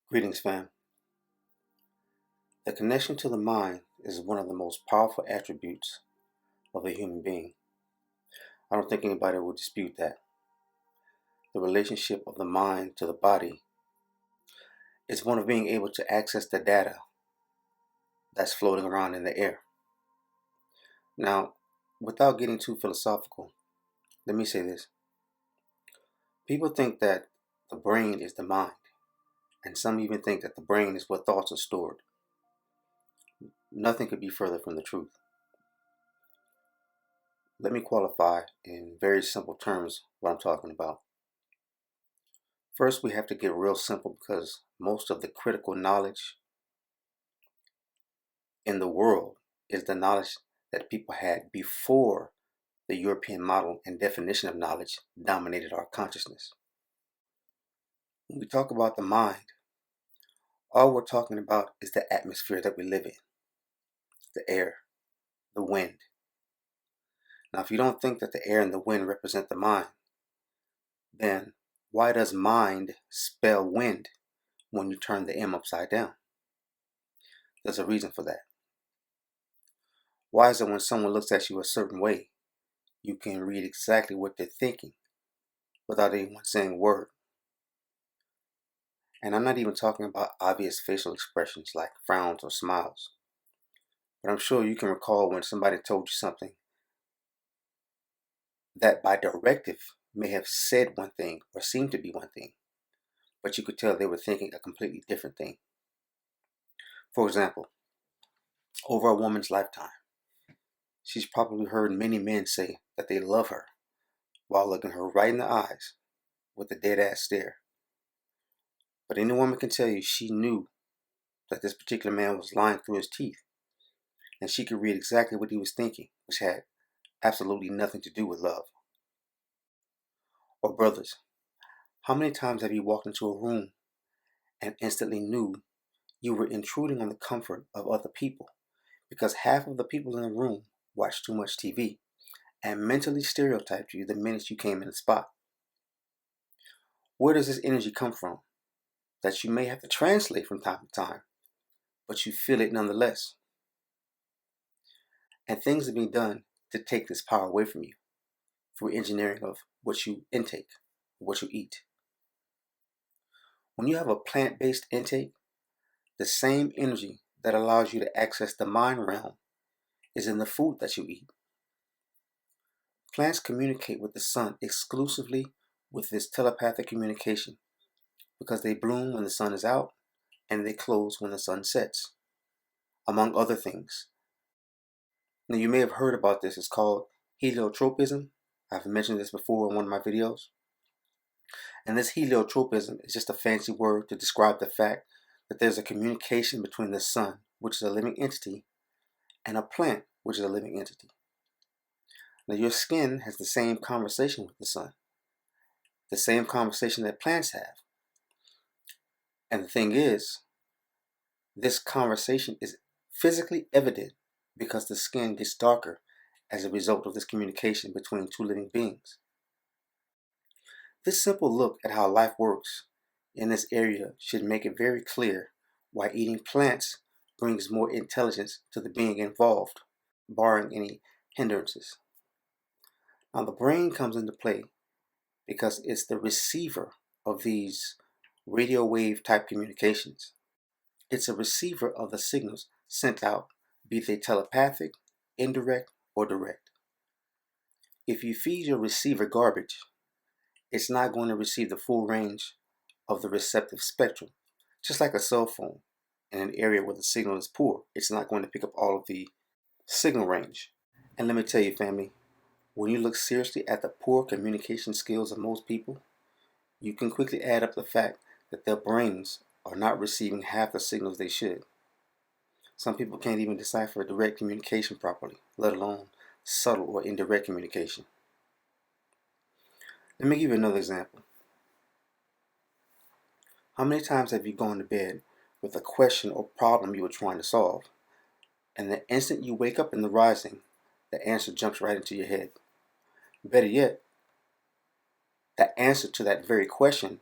Greetings, fam. The connection to the mind is one of the most powerful attributes of a human being. I don't think anybody will dispute that. The relationship of the mind to the body is one of being able to access the data that's floating around in the air. Now, without getting too philosophical, let me say this. People think that the brain is the mind, and some even think that the brain is where thoughts are stored. Nothing could be further from the truth. Let me qualify in very simple terms what I'm talking about. First, we have to get real simple because most of the critical knowledge in the world is the knowledge that people had before the European model and definition of knowledge dominated our consciousness. When we talk about the mind, all we're talking about is the atmosphere that we live in, the air, the wind. Now, if you don't think that the air and the wind represent the mind, then why does mind spell wind when you turn the M upside down? There's a reason for that. Why is it when someone looks at you a certain way, you can read exactly what they're thinking without anyone saying a word? And I'm not even talking about obvious facial expressions like frowns or smiles. But I'm sure you can recall when somebody told you something that by directive may have said one thing or seemed to be one thing, but you could tell they were thinking a completely different thing. For example, over a woman's lifetime, she's probably heard many men say that they love her while looking her right in the eyes with a dead-ass stare. But any woman can tell you she knew that this particular man was lying through his teeth, and she could read exactly what he was thinking, which had absolutely nothing to do with love. Or brothers, how many times have you walked into a room and instantly knew you were intruding on the comfort of other people because half of the people in the room watched too much TV and mentally stereotyped you the minute you came in the spot? Where does this energy come from that you may have to translate from time to time, but you feel it nonetheless? And things are being done to take this power away from you through engineering of what you intake, what you eat. When you have a plant-based intake, the same energy that allows you to access the mind realm is in the food that you eat. Plants communicate with the sun exclusively with this telepathic communication because they bloom when the sun is out and they close when the sun sets, among other things. Now, you may have heard about this. It's called heliotropism. I've mentioned this before in one of my videos. And this heliotropism is just a fancy word to describe the fact that there's a communication between the sun, which is a living entity, and a plant, which is a living entity. Now, your skin has the same conversation with the sun, the same conversation that plants have. And the thing is, this conversation is physically evident because the skin gets darker as a result of this communication between two living beings. This simple look at how life works in this area should make it very clear why eating plants brings more intelligence to the being involved, barring any hindrances. Now, the brain comes into play because it's the receiver of these radio wave type communications. It's a receiver of the signals sent out, be they telepathic, indirect, or direct. If you feed your receiver garbage, it's not going to receive the full range of the receptive spectrum. Just like a cell phone in an area where the signal is poor, it's not going to pick up all of the signal range. And let me tell you, family, when you look seriously at the poor communication skills of most people, you can quickly add up the fact that their brains are not receiving half the signals they should. Some people can't even decipher direct communication properly, let alone subtle or indirect communication. Let me give you another example. How many times have you gone to bed with a question or problem you were trying to solve, and the instant you wake up in the rising, the answer jumps right into your head? Better yet, the answer to that very question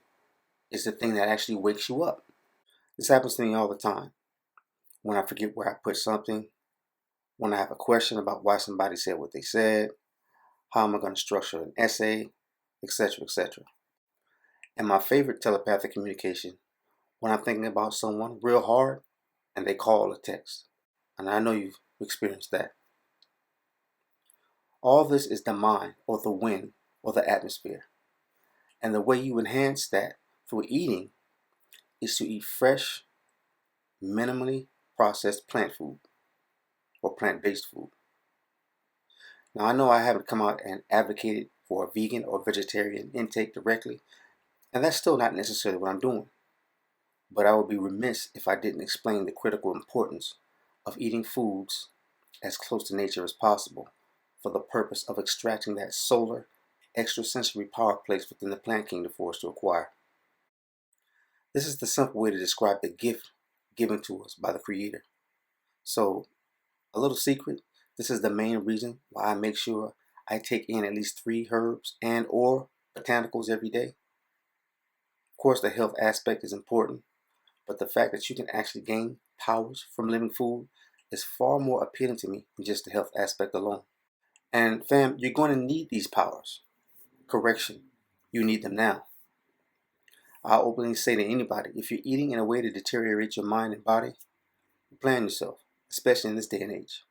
is the thing that actually wakes you up. This happens to me all the time. When I forget where I put something, when I have a question about why somebody said what they said, how am I going to structure an essay, etc., etc. And my favorite telepathic communication, when I'm thinking about someone real hard and they call or text. And I know you've experienced that. All this is the mind or the wind or the atmosphere. And the way you enhance that through eating is to eat fresh, minimally processed plant food or plant-based food. Now I know I haven't come out and advocated for a vegan or vegetarian intake directly, and that's still not necessarily what I'm doing. But I would be remiss if I didn't explain the critical importance of eating foods as close to nature as possible for the purpose of extracting that solar, extrasensory power placed within the plant kingdom for us to acquire. This is the simple way to describe the gift given to us by the Creator. So, a little secret, this is the main reason why I make sure I take in at least 3 herbs and or botanicals every day. Of course, the health aspect is important, but the fact that you can actually gain powers from living food is far more appealing to me than just the health aspect alone. And fam, you're going to need these powers. Correction, you need them now. I'll openly say to anybody, if you're eating in a way to deteriorate your mind and body, plan yourself, especially in this day and age.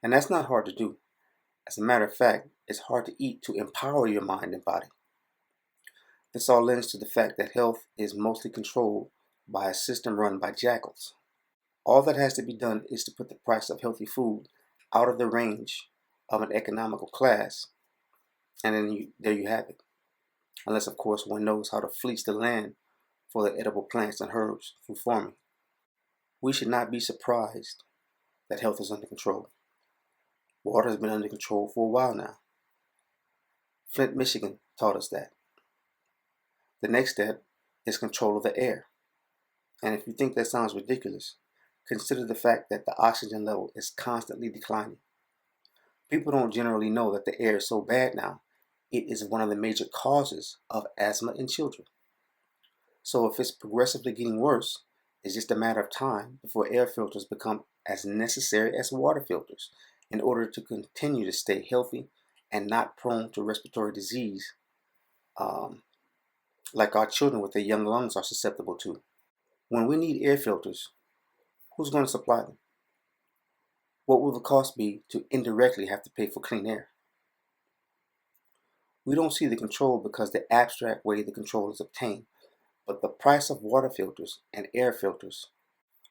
And that's not hard to do. As a matter of fact, it's hard to eat to empower your mind and body. This all lends to the fact that health is mostly controlled by a system run by jackals. All that has to be done is to put the price of healthy food out of the range of an economical class, and then there you have it. Unless, of course, one knows how to fleece the land for the edible plants and herbs through farming. We should not be surprised that health is under control. Water has been under control for a while now. Flint, Michigan taught us that. The next step is control of the air. And if you think that sounds ridiculous, consider the fact that the oxygen level is constantly declining. People don't generally know that the air is so bad now, it is one of the major causes of asthma in children. So if it's progressively getting worse, it's just a matter of time before air filters become as necessary as water filters in order to continue to stay healthy and not prone to respiratory disease like our children with their young lungs are susceptible to. When we need air filters, who's going to supply them? What will the cost be to indirectly have to pay for clean air? We don't see the control because the abstract way the control is obtained, but the price of water filters and air filters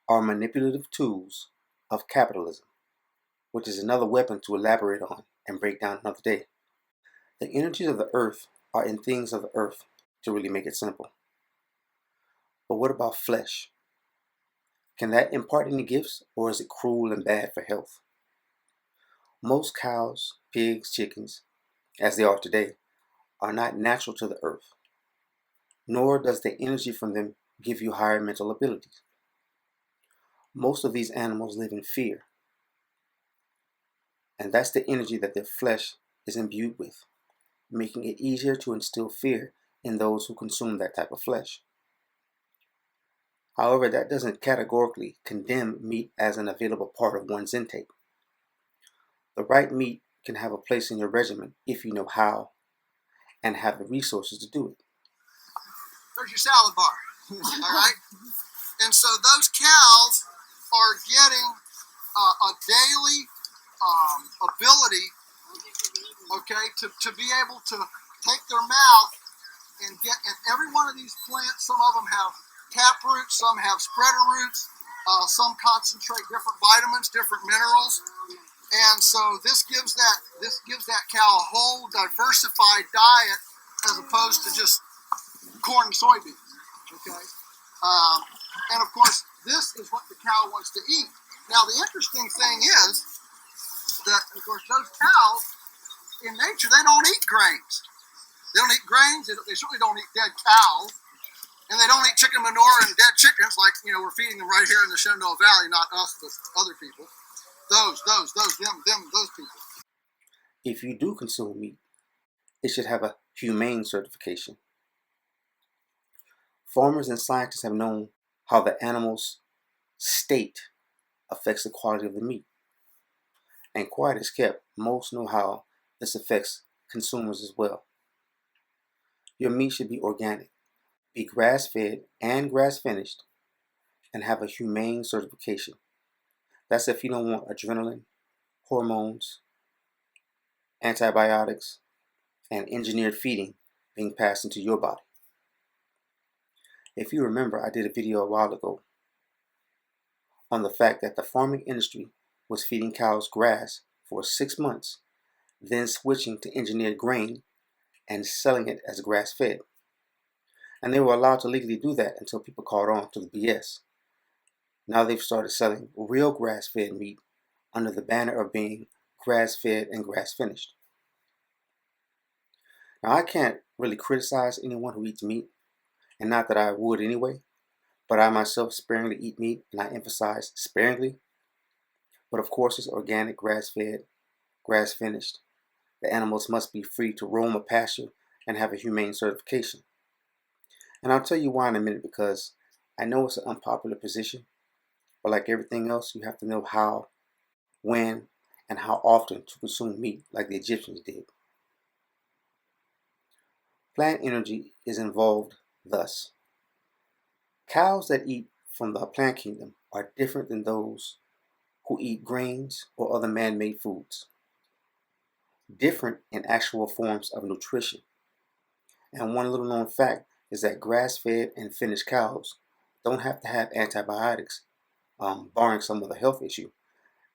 are manipulative tools of capitalism, which is another weapon to elaborate on and break down another day. The energies of the earth are in things of the earth, to really make it simple. But what about flesh? Can that impart any gifts, or is it cruel and bad for health? Most cows, pigs, chickens, as they are today, are not natural to the earth, nor does the energy from them give you higher mental abilities. Most of these animals live in fear, and that's the energy that their flesh is imbued with, making it easier to instill fear in those who consume that type of flesh. However, that doesn't categorically condemn meat as an available part of one's intake. The right meat can have a place in your regimen if you know how and have the resources to do it. There's your salad bar, all right? And so those cows are getting a daily ability, okay, to be able to take their mouth and get, and every one of these plants, some of them have tap roots, some have spreader roots, some concentrate different vitamins, different minerals. And so this gives that cow a whole diversified diet as opposed to just corn and soybeans. Okay, and of course this is what the cow wants to eat. Now the interesting thing is that of course those cows in nature they don't eat grains. They don't eat grains. They certainly don't eat dead cows, and they don't eat chicken manure and dead chickens like we're feeding them right here in the Shenandoah Valley, not us but other people. Those people. If you do consume meat, it should have a humane certification. Farmers and scientists have known how the animal's state affects the quality of the meat. And quiet as kept, most know how this affects consumers as well. Your meat should be organic, be grass-fed and grass-finished, and have a humane certification. That's if you don't want adrenaline, hormones, antibiotics, and engineered feeding being passed into your body. If you remember, I did a video a while ago on the fact that the farming industry was feeding cows grass for 6 months, then switching to engineered grain and selling it as grass-fed. And they were allowed to legally do that until people caught on to the BS. Now they've started selling real grass-fed meat under the banner of being grass-fed and grass-finished. Now I can't really criticize anyone who eats meat, and not that I would anyway, but I myself sparingly eat meat, and I emphasize sparingly. But of course it's organic, grass-fed, grass-finished. The animals must be free to roam a pasture and have a humane certification. And I'll tell you why in a minute, because I know it's an unpopular position, but like everything else, you have to know how, when, and how often to consume meat, like the Egyptians did. Plant energy is involved thus. Cows that eat from the plant kingdom are different than those who eat grains or other man-made foods. Different in actual forms of nutrition. And one little known fact is that grass-fed and finished cows don't have to have antibiotics, barring some other health issue,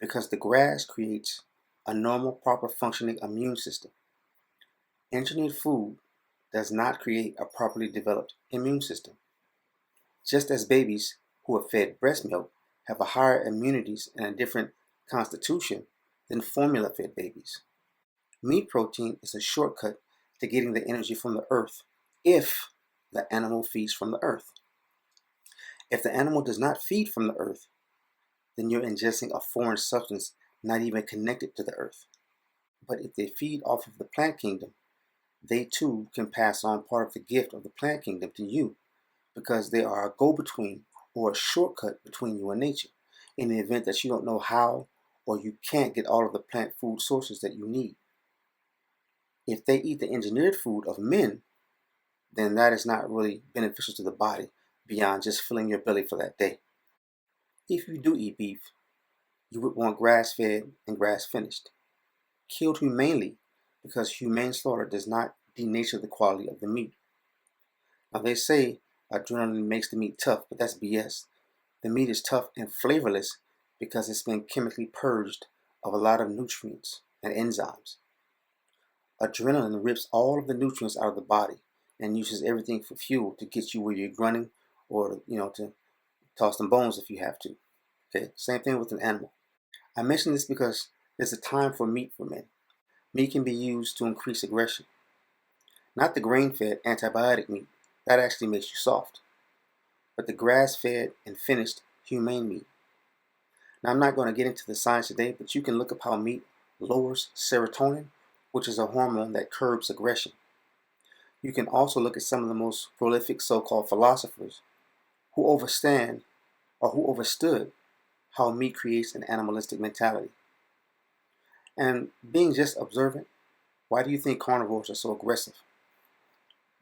because the grass creates a normal, proper functioning immune system. Engineered food does not create a properly developed immune system. Just as babies who are fed breast milk have a higher immunities and a different constitution than formula-fed babies. Meat protein is a shortcut to getting the energy from the earth if the animal feeds from the earth. If the animal does not feed from the earth, then you're ingesting a foreign substance not even connected to the earth. But if they feed off of the plant kingdom, they too can pass on part of the gift of the plant kingdom to you, because they are a go-between or a shortcut between you and nature, in the event that you don't know how or you can't get all of the plant food sources that you need. If they eat the engineered food of men, then that is not really beneficial to the body beyond just filling your belly for that day. If you do eat beef, you would want grass-fed and grass-finished, killed humanely, because humane slaughter does not denature the quality of the meat. Now they say adrenaline makes the meat tough, but that's BS. The meat is tough and flavorless because it's been chemically purged of a lot of nutrients and enzymes. Adrenaline rips all of the nutrients out of the body and uses everything for fuel to get you where you're running, or to toss some bones if you have to. Okay, same thing with an animal. I mention this because there's a time for meat for men. Meat can be used to increase aggression. Not the grain-fed antibiotic meat, that actually makes you soft, but the grass-fed and finished humane meat. Now I'm not going to get into the science today, but you can look up how meat lowers serotonin, which is a hormone that curbs aggression. You can also look at some of the most prolific so-called philosophers who understood how meat creates an animalistic mentality. And being just observant, why do you think carnivores are so aggressive?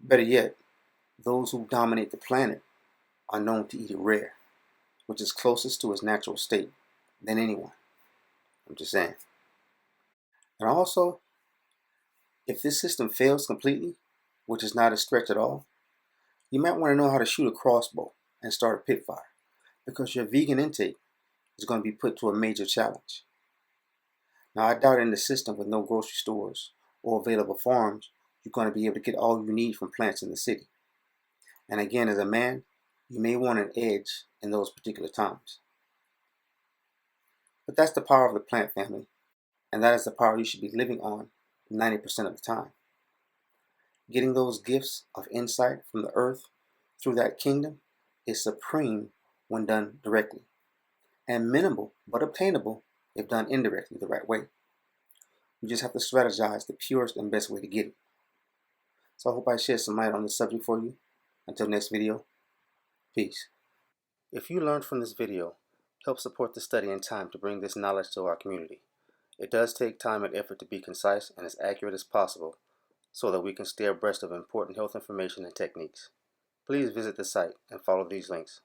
Better yet, those who dominate the planet are known to eat it rare, which is closest to its natural state than anyone. I'm just saying. And also, if this system fails completely, which is not a stretch at all, you might want to know how to shoot a crossbow and start a pit fire, because your vegan intake is going to be put to a major challenge. Now, I doubt in the system with no grocery stores or available farms, you're going to be able to get all you need from plants in the city. And again, as a man, you may want an edge in those particular times. But that's the power of the plant family, and that is the power you should be living on 90% of the time. Getting those gifts of insight from the earth through that kingdom is supreme when done directly, and minimal but obtainable if done indirectly the right way. You just have to strategize the purest and best way to get it. So I hope I shed some light on this subject for you. Until next video, peace. If you learned from this video, help support the study and time to bring this knowledge to our community. It does take time and effort to be concise and as accurate as possible so that we can stay abreast of important health information and techniques. Please visit the site and follow these links.